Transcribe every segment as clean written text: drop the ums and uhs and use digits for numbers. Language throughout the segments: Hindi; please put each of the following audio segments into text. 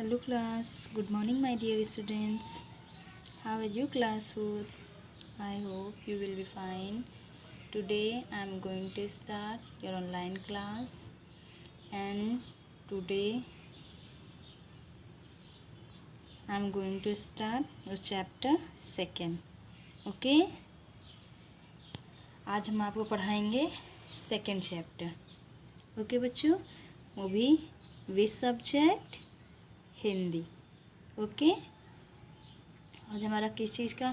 Hello class, good morning my dear students. How are you class 4? I hope you will be fine. Today I am going to start your online class and today I am going to start your chapter 2. Okay? आज हम आपको पढ़ाएंगे 2nd चैप्टर. ओके बच्चों, वो भी विच सब्जेक्ट हिंदी. ओके, आज हमारा किस चीज़ का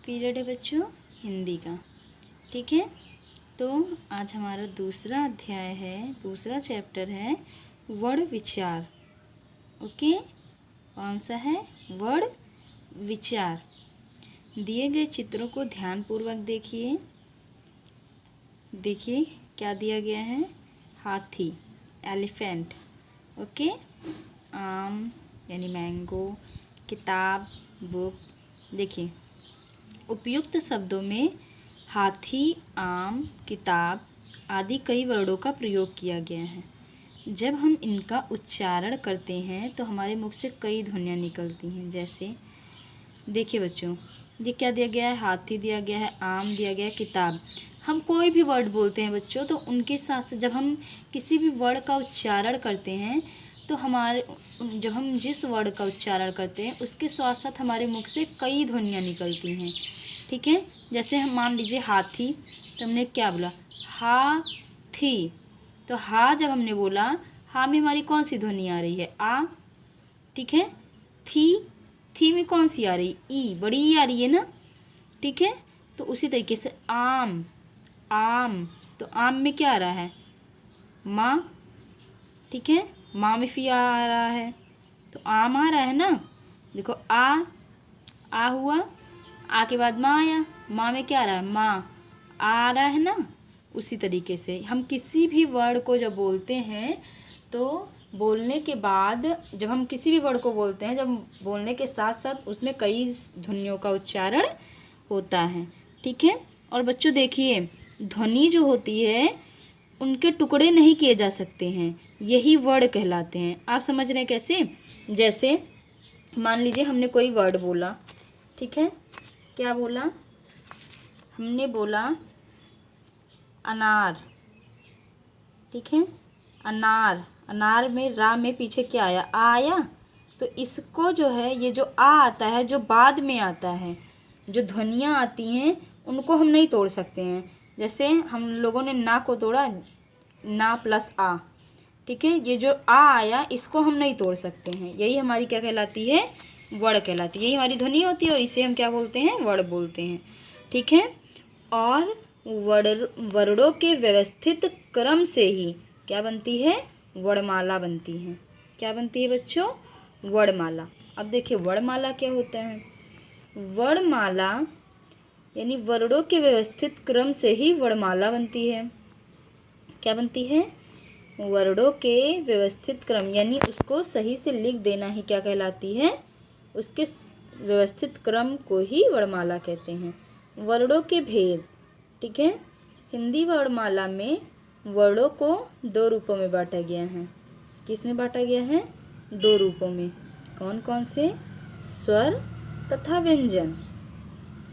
पीरियड है बच्चों? हिंदी का. ठीक है, तो आज हमारा दूसरा अध्याय है, दूसरा चैप्टर है वर्ण विचार. ओके, कौन सा है? वर्ण विचार. दिए गए चित्रों को ध्यानपूर्वक देखिए. देखिए क्या दिया गया है? हाथी, एलिफेंट. ओके, आम यानी मैंगो, किताब, बुक. देखिए, उपयुक्त शब्दों में हाथी, आम, किताब आदि कई वर्णों का प्रयोग किया गया है. जब हम इनका उच्चारण करते हैं तो हमारे मुख से कई ध्वनियाँ निकलती हैं. जैसे देखिए बच्चों, ये क्या दिया गया है? हाथी दिया गया है, आम दिया गया है, किताब. हम कोई भी वर्ड बोलते हैं बच्चों, तो उनके साथ जब हम किसी भी वर्ड का उच्चारण करते हैं तो जब हम जिस वर्ड का उच्चारण करते हैं उसके साथ साथ हमारे मुख से कई ध्वनियाँ निकलती हैं. ठीक है, जैसे हम मान लीजिए हाथी, तो हमने क्या बोला? हाथी. तो हा जब हमने बोला, हा में हमारी कौन सी ध्वनि आ रही है? आ. ठीक है, थी में कौन सी आ रही? ई, बड़ी ई आ रही है ना. ठीक है, तो उसी तरीके से आम, तो आम में क्या आ रहा है? माँ. ठीक है, माँ में फी आ रहा है, तो आम आ रहा है ना. देखो आ हुआ, आ के बाद माँ आया, माँ में क्या आ रहा है? माँ आ रहा है ना. उसी तरीके से हम किसी भी वर्ड को जब बोलते हैं तो बोलने के बाद, जब हम किसी भी वर्ड को बोलते हैं, जब बोलने के साथ साथ उसमें कई ध्वनियों का उच्चारण होता है. ठीक है, और बच्चों देखिए, ध्वनि जो होती है उनके टुकड़े नहीं किए जा सकते हैं, यही वर्ड कहलाते हैं. आप समझ रहे हैं कैसे? जैसे मान लीजिए हमने कोई वर्ड बोला. ठीक है, क्या बोला? हमने बोला अनार. ठीक है, अनार. अनार में रा में पीछे क्या आया? आ आया. तो इसको जो है, ये जो आ आता है, जो बाद में आता है, जो ध्वनियाँ आती हैं उनको हम नहीं तोड़ सकते हैं. जैसे हम लोगों ने ना को तोड़ा, ना प्लस आ. ठीक है, ये जो आ आया इसको हम नहीं तोड़ सकते हैं. यही हमारी क्या कहलाती है? वर्ण कहलाती है. यही हमारी ध्वनि होती है और इसे हम क्या बोलते हैं? वर्ण बोलते हैं. ठीक है, और वर्णों के व्यवस्थित क्रम से ही क्या बनती है? वर्णमाला बनती है. क्या बनती है बच्चों? वर्णमाला. अब देखिए वर्णमाला क्या होता है? वर्णमाला यानी वर्णों के व्यवस्थित क्रम से ही वर्णमाला बनती है. क्या बनती है? वर्णों के व्यवस्थित क्रम, यानी उसको सही से लिख देना ही क्या कहलाती है? उसके व्यवस्थित क्रम को ही वर्णमाला कहते हैं. वर्णों के भेद. ठीक है, हिंदी वर्णमाला में वर्णों को 2 रूपों में बांटा गया है. किस में बांटा गया है? 2 रूपों में. कौन कौन से? स्वर तथा व्यंजन.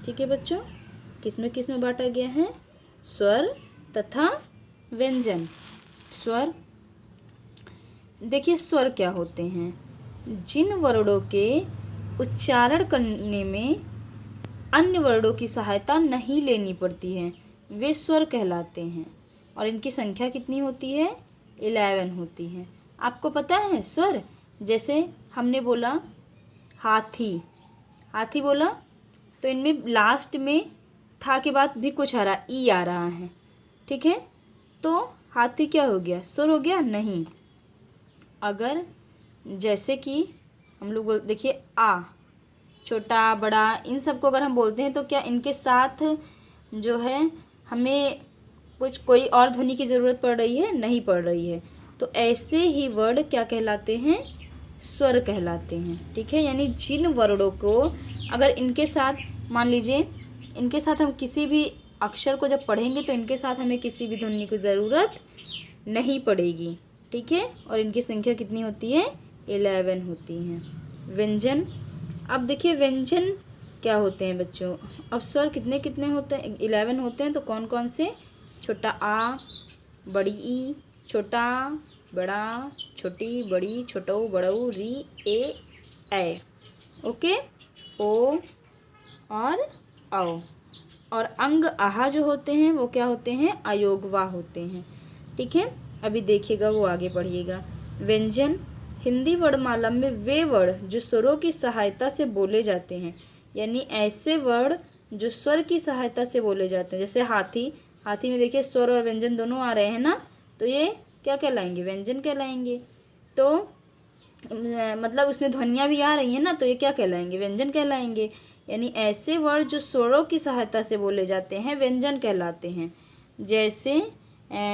ठीक है बच्चों, किस में बांटा गया है? स्वर तथा व्यंजन. स्वर, देखिए स्वर क्या होते हैं? जिन वर्णों के उच्चारण करने में अन्य वर्णों की सहायता नहीं लेनी पड़ती है वे स्वर कहलाते हैं. और इनकी संख्या कितनी होती है? 11 होती है. आपको पता है स्वर? जैसे हमने बोला हाथी, हाथी बोला, तो इनमें लास्ट में था के बाद भी कुछ आ रहा, ई आ रहा है. ठीक है, तो हाथी क्या हो गया? स्वर हो गया? नहीं. अगर जैसे कि हम लोग देखिए आ, छोटा बड़ा, इन सबको अगर हम बोलते हैं तो क्या इनके साथ जो है हमें कोई और ध्वनि की ज़रूरत पड़ रही है? नहीं पड़ रही है. तो ऐसे ही वर्ड क्या कहलाते हैं? स्वर कहलाते हैं. ठीक है, यानी जिन वर्णों को अगर इनके साथ, मान लीजिए इनके साथ हम किसी भी अक्षर को जब पढ़ेंगे तो इनके साथ हमें किसी भी ध्वनि की ज़रूरत नहीं पड़ेगी. ठीक है, और इनकी संख्या कितनी होती है? 11 होती हैं। व्यंजन, अब देखिए व्यंजन क्या होते हैं बच्चों। अब स्वर कितने कितने होते हैं, 11 होते हैं। तो कौन कौन से, छोटा आ, बड़ी ई, छोटा बड़ा, छोटी बड़ी, छोटऊ बड़ऊ, री ए। ओके, ओ और औ। और अंग आहा जो होते हैं वो क्या होते हैं, अयोगवा होते हैं। ठीक है, अभी देखिएगा, वो आगे पढ़िएगा। व्यंजन हिंदी वर्णमाला में वे वर्ण जो स्वरों की सहायता से बोले जाते हैं, यानी ऐसे वर्ण जो स्वर की सहायता से बोले जाते हैं। जैसे हाथी, हाथी में देखिए स्वर और व्यंजन दोनों आ रहे हैं ना, तो ये क्या कहलाएंगे, व्यंजन कहलाएंगे। तो मतलब उसमें ध्वनियाँ भी आ रही हैं ना, तो ये क्या कहलाएंगे, व्यंजन कहलाएंगे। यानी ऐसे वर्ण जो स्वरों की सहायता से बोले जाते हैं व्यंजन कहलाते हैं। जैसे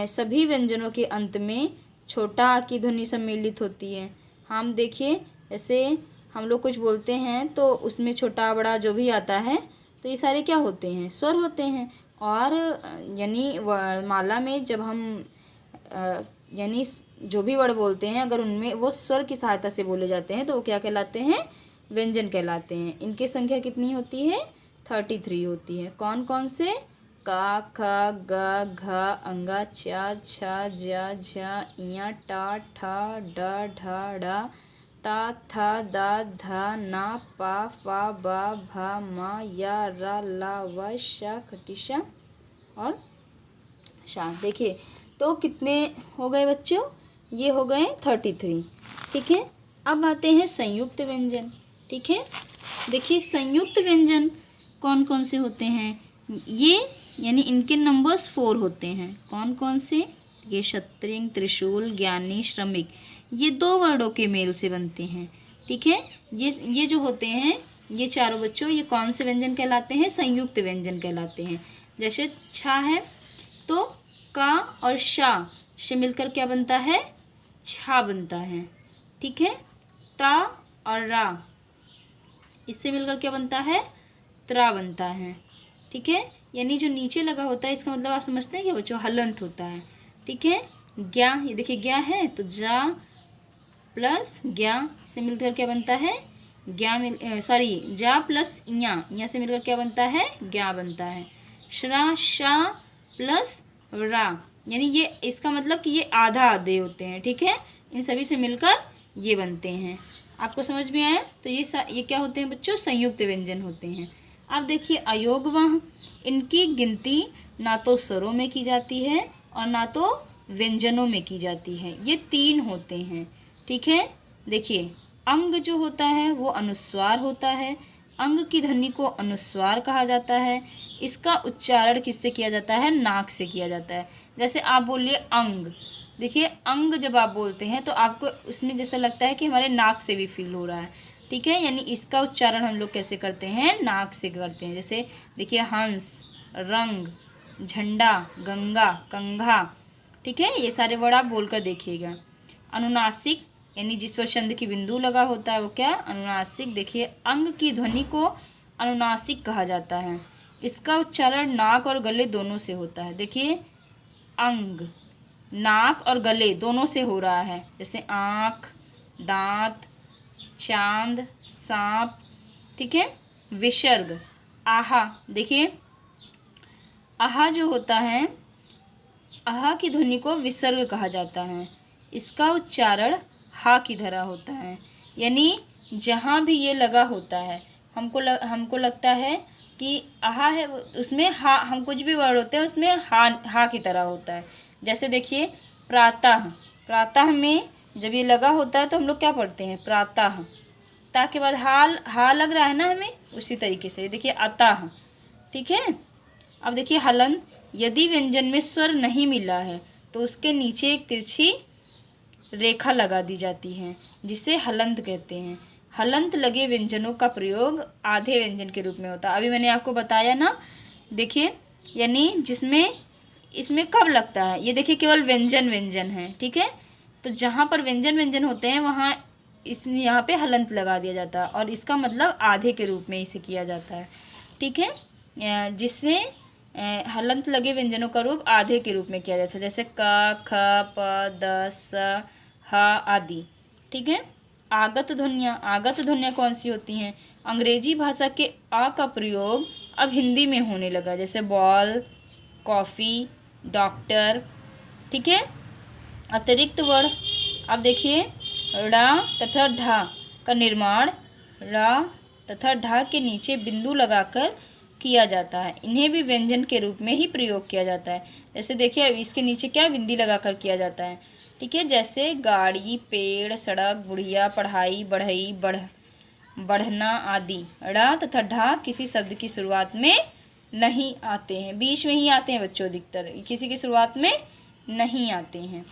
सभी व्यंजनों के अंत में छोटा आ की ध्वनि सम्मिलित होती है। हम देखिए, जैसे हम लोग कुछ बोलते हैं तो उसमें छोटा बड़ा जो भी आता है, तो ये सारे क्या होते हैं, स्वर होते हैं। और यानी वर्णमाला में जब हम यानी जो भी वर्ड बोलते हैं, अगर उनमें वो स्वर की सहायता से बोले जाते हैं तो वो क्या कहलाते हैं, व्यंजन कहलाते हैं। इनकी संख्या कितनी होती है, 33 होती है। कौन कौन से, का, ख, ग, घ, अंगा, चा, छा, जा, झा, इया, टा, ठा, ड, ढ, ढ, ता, था, दा, धा, ना, पा, फा, बा, भा, मा, या, रा, ला, व, शा, खटिशा और शा। देखिए तो कितने हो गए बच्चों, ये हो गए 33। ठीक है, अब आते हैं संयुक्त व्यंजन। ठीक है, देखिए संयुक्त व्यंजन कौन कौन से होते हैं, ये यानी इनके नंबर्स 4 होते हैं। कौन कौन से, ये क्षत्रिय, त्रिशूल, ज्ञानी, श्रमिक, ये 2 वर्णों के मेल से बनते हैं। ठीक है, ये जो होते हैं, ये चारों बच्चों, ये कौन से व्यंजन कहलाते हैं, संयुक्त व्यंजन कहलाते हैं। जैसे छा है तो का और शा से मिलकर क्या बनता है, छा बनता है। ठीक है, ता और रा इससे मिलकर क्या बनता है, त्रा बनता है। ठीक है, यानी जो नीचे लगा होता है इसका मतलब आप समझते हैं कि बच्चों हलंत होता है। ठीक है, ज्ञा, ये देखिए ज्ञा है तो जा प्लस ज्ञा से मिलकर क्या बनता है, जा प्लस इया से मिलकर क्या बनता है, ज्ञा बनता है। श्रा, शा प्लस रा, यानी ये इसका मतलब कि ये आधा आधे होते हैं। ठीक है, इन सभी से मिलकर ये बनते हैं। आपको समझ में आया, तो ये क्या होते हैं बच्चों, संयुक्त व्यंजन होते हैं। अब देखिए अयोगवाह, इनकी गिनती ना तो स्वरों में की जाती है और ना तो व्यंजनों में की जाती है, ये 3 होते हैं। ठीक है, देखिए अंग जो होता है वो अनुस्वार होता है, अंग की ध्वनि को अनुस्वार कहा जाता है। इसका उच्चारण किससे किया जाता है, नाक से किया जाता है। जैसे आप बोलिए अंग, देखिए अंग जब आप बोलते हैं तो आपको उसमें जैसा लगता है कि हमारे नाक से भी फील हो रहा है। ठीक है, यानी इसका उच्चारण हम लोग कैसे करते हैं, नाक से करते हैं। जैसे देखिए हंस, रंग, झंडा, गंगा, कंघा। ठीक है, ये सारे वर्ड आप बोलकर देखिएगा। अनुनासिक, यानी जिस पर चंद की बिंदु लगा होता है वो क्या, अनुनासिक। देखिए अंग की ध्वनि को अनुनासिक कहा जाता है। इसका उच्चारण नाक और गले दोनों से होता है। देखिए अंग नाक और गले दोनों से हो रहा है, जैसे आँख, दांत, चांद, सांप। ठीक है, विसर्ग, आहा, देखिए आहा जो होता है, आहा की ध्वनि को विसर्ग कहा जाता है। इसका उच्चारण हा की तरह होता है, यानी जहाँ भी ये लगा होता है हमको लगता है कि आहा है, उसमें हा, हम कुछ भी वर्ड होते हैं उसमें हा की तरह होता है। जैसे देखिए प्रातः, प्रातः में जब ये लगा होता है तो हम लोग क्या पढ़ते हैं, प्रातः, ता के बाद हा लग रहा है ना हमें, उसी तरीके से देखिए अतः। ठीक है, अब देखिए हलन, यदि व्यंजन में स्वर नहीं मिला है तो उसके नीचे एक तिरछी रेखा लगा दी जाती है जिसे हलंत कहते हैं। हलंत लगे व्यंजनों का प्रयोग आधे व्यंजन के रूप में होता है। अभी मैंने आपको बताया ना, देखिए यानी जिसमें इसमें कब लगता है, ये देखिए केवल व्यंजन है। ठीक है, तो जहाँ पर व्यंजन होते हैं वहाँ यहाँ पे हलंत लगा दिया जाता है और इसका मतलब आधे के रूप में इसे किया जाता है। ठीक है, जिससे हलंत लगे व्यंजनों का रूप आधे के रूप में किया जाता है, जैसे क, ख, प, द, स, ह आदि। ठीक है, आगत ध्वनियाँ कौन सी होती हैं? अंग्रेजी भाषा के आ का प्रयोग अब हिंदी में होने लगा, जैसे बॉल, कॉफ़ी, डॉक्टर, ठीक है। अतिरिक्त वर्ण, अब देखिए ड़ा तथा ढा का निर्माण ड़ा तथा ढा के नीचे बिंदु लगाकर किया जाता है। इन्हें भी व्यंजन के रूप में ही प्रयोग किया जाता है। जैसे देखिए अब इसके नीचे क्या बिंदी लगाकर किया जाता है, ठीक है। जैसे गाड़ी, पेड़, सड़क, बुढ़िया, पढ़ाई, बढ़ई, बढ़ना आदि। ड़ा तथा ढा किसी शब्द की शुरुआत में नहीं आते हैं, बीच में ही आते हैं बच्चों अधिकतर, किसी की शुरुआत में नहीं आते हैं,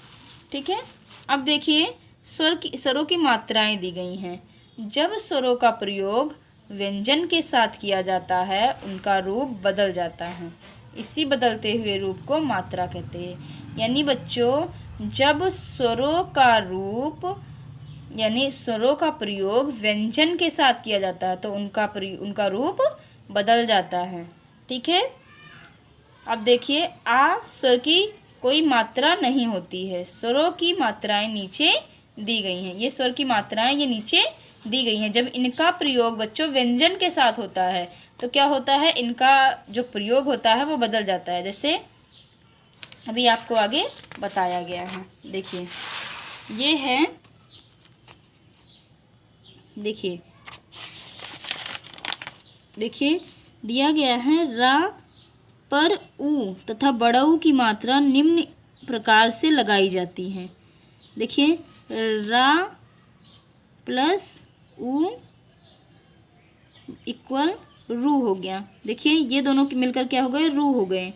ठीक है। अब देखिए स्वरों की मात्राएं दी गई हैं। जब स्वरों का प्रयोग व्यंजन के साथ किया जाता है उनका रूप बदल जाता है। इसी बदलते हुए रूप को मात्रा कहते हैं। यानी बच्चों जब स्वरों का रूप यानी स्वरों का प्रयोग व्यंजन के साथ किया जाता है तो उनका रूप बदल जाता है, ठीक है। अब देखिए आ स्वर की कोई मात्रा नहीं होती है। स्वरों की मात्राएं नीचे दी गई हैं। ये स्वर की मात्राएं ये नीचे दी गई हैं। जब इनका प्रयोग बच्चों व्यंजन के साथ होता है तो क्या होता है, इनका जो प्रयोग होता है वो बदल जाता है। जैसे अभी आपको आगे बताया गया है, देखिए ये है, देखिए दिया गया है रा पर ऊ तथा बड़ऊ की मात्रा निम्न प्रकार से लगाई जाती है। देखिए रा प्लस ऊ इक्वल रू हो गया। देखिए ये दोनों मिलकर क्या हो गए, रू हो गए।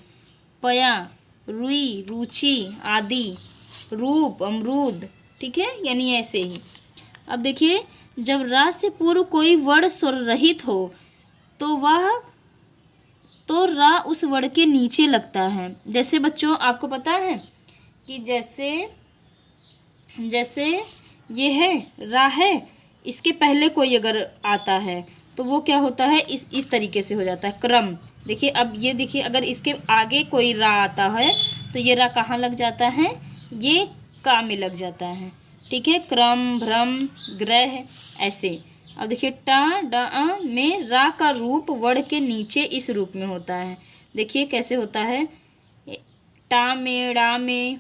पया, रुई, रुचि आदि, रूप, अमरूद, ठीक है, यानी ऐसे ही। अब देखिए जब रा से पूर्व कोई वर्ण स्वर रहित हो तो रा उस वर्ण के नीचे लगता है। जैसे बच्चों आपको पता है कि जैसे ये है रा है, इसके पहले कोई अगर आता है तो वो क्या होता है, इस तरीके से हो जाता है क्रम। देखिए अब ये देखिए अगर इसके आगे कोई रा आता है तो ये रा कहाँ लग जाता है, ये का में लग जाता है, ठीक है। क्रम, भ्रम, ग्रह, ऐसे। अब देखिए टा डा में रा का रूप वर्ण के नीचे इस रूप में होता है। देखिए कैसे होता है, टा में, डा में,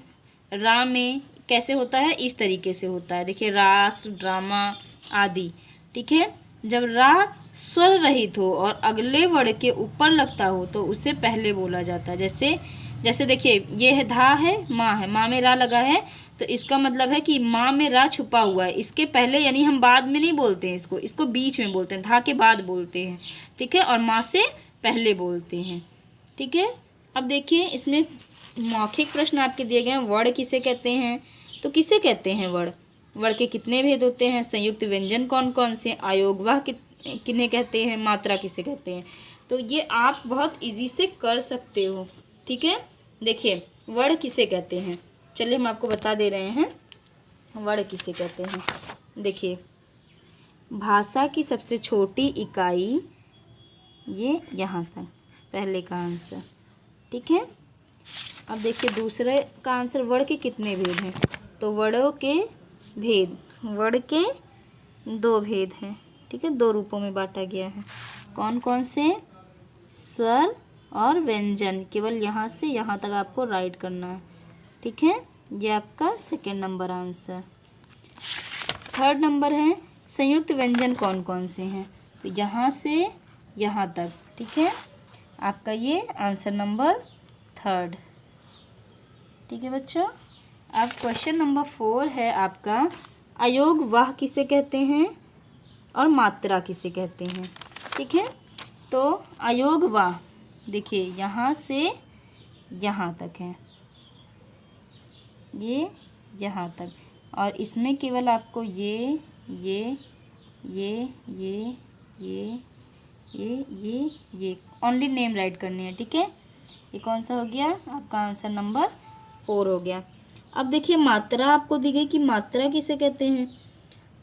रा में कैसे होता है, इस तरीके से होता है। देखिए रास, ड्रामा आदि, ठीक है। जब रा स्वर रहित हो और अगले वर्ण के ऊपर लगता हो तो उसे पहले बोला जाता है। जैसे देखिए ये है धा है, माँ में रा लगा है तो इसका मतलब है कि माँ में रा छुपा हुआ है। इसके पहले यानी हम बाद में नहीं बोलते हैं, इसको बीच में बोलते हैं, धा के बाद बोलते हैं, ठीक है, और माँ से पहले बोलते हैं, ठीक है। अब देखिए इसमें मौखिक प्रश्न आपके दिए गए हैं। वर्ण किसे कहते हैं, तो किसे कहते हैं वर्ण के कितने भेद होते हैं, संयुक्त व्यंजन कौन कौन से, आयोगवाह किन्हें कहते हैं, मात्रा किसे कहते हैं। तो ये आप बहुत इजी से कर सकते हो, ठीक है। देखिए वर्ण किसे कहते हैं, चलिए हम आपको बता दे रहे हैं वर्ण किसे कहते हैं। देखिए भाषा की सबसे छोटी इकाई, ये यहाँ तक पहले का आंसर, ठीक है। अब देखिए दूसरे का आंसर, वर्ण के कितने भेद हैं, तो वर्ण के 2 भेद हैं, ठीक है, 2 रूपों में बांटा गया है। कौन कौन से, स्वर और व्यंजन। केवल यहाँ से यहाँ तक आपको राइट करना है, ठीक है। ये आपका second number answer. Third number है संयुक्त व्यंजन कौन कौन से हैं, तो यहाँ से यहाँ तक, ठीक है, आपका ये आंसर नंबर 3, ठीक है बच्चों। अब क्वेश्चन नंबर 4 है आपका, अयोगवाह किसे कहते हैं और मात्रा किसे कहते हैं, ठीक है। तो अयोगवाह देखिए यहाँ से यहाँ तक है, ये यहाँ तक, और इसमें केवल आपको ये ओनली नेम राइट करनी है, ठीक है। ये कौन सा हो गया, आपका आंसर नंबर 4 हो गया। अब देखिए मात्रा आपको दी गई कि मात्रा किसे कहते हैं,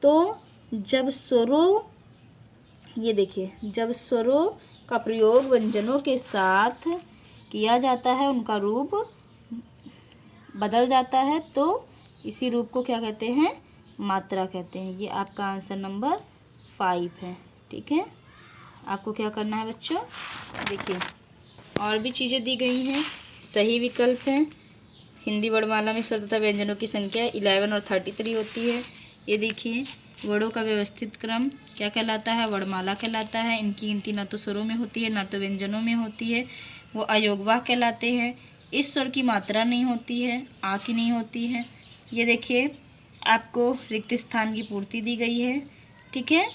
तो जब स्वरों, ये देखिए जब स्वरों का प्रयोग व्यंजनों के साथ किया जाता है उनका रूप बदल जाता है तो इसी रूप को क्या कहते हैं, मात्रा कहते हैं। ये आपका आंसर नंबर 5 है। ठीक है, आपको क्या करना है बच्चों, देखिए और भी चीज़ें दी गई हैं। सही विकल्प हैं। हिंदी वर्णमाला में स्वर तथा व्यंजनों की संख्या 11 और 33 होती है। ये देखिए वर्णों का व्यवस्थित क्रम क्या कहलाता है, वर्णमाला कहलाता है। इनकी गिनती ना तो स्वरों में होती है ना तो व्यंजनों में होती है, वो अयोगवाह कहलाते हैं। इस स्वर की मात्रा नहीं होती है, आ की नहीं होती है। ये देखिए आपको रिक्त स्थान की पूर्ति दी गई है। ठीक है,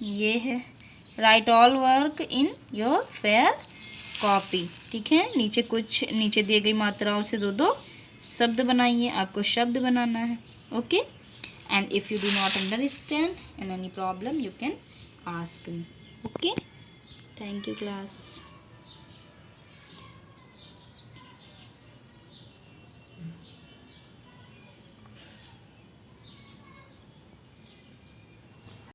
ये है right all work in your fair copy. ठीक है, नीचे दिए गई मात्राओं से दो दो शब्द बनाइए, आपको शब्द बनाना है। Okay, and if you do not understand and any problem you can ask me. Okay, thank you class.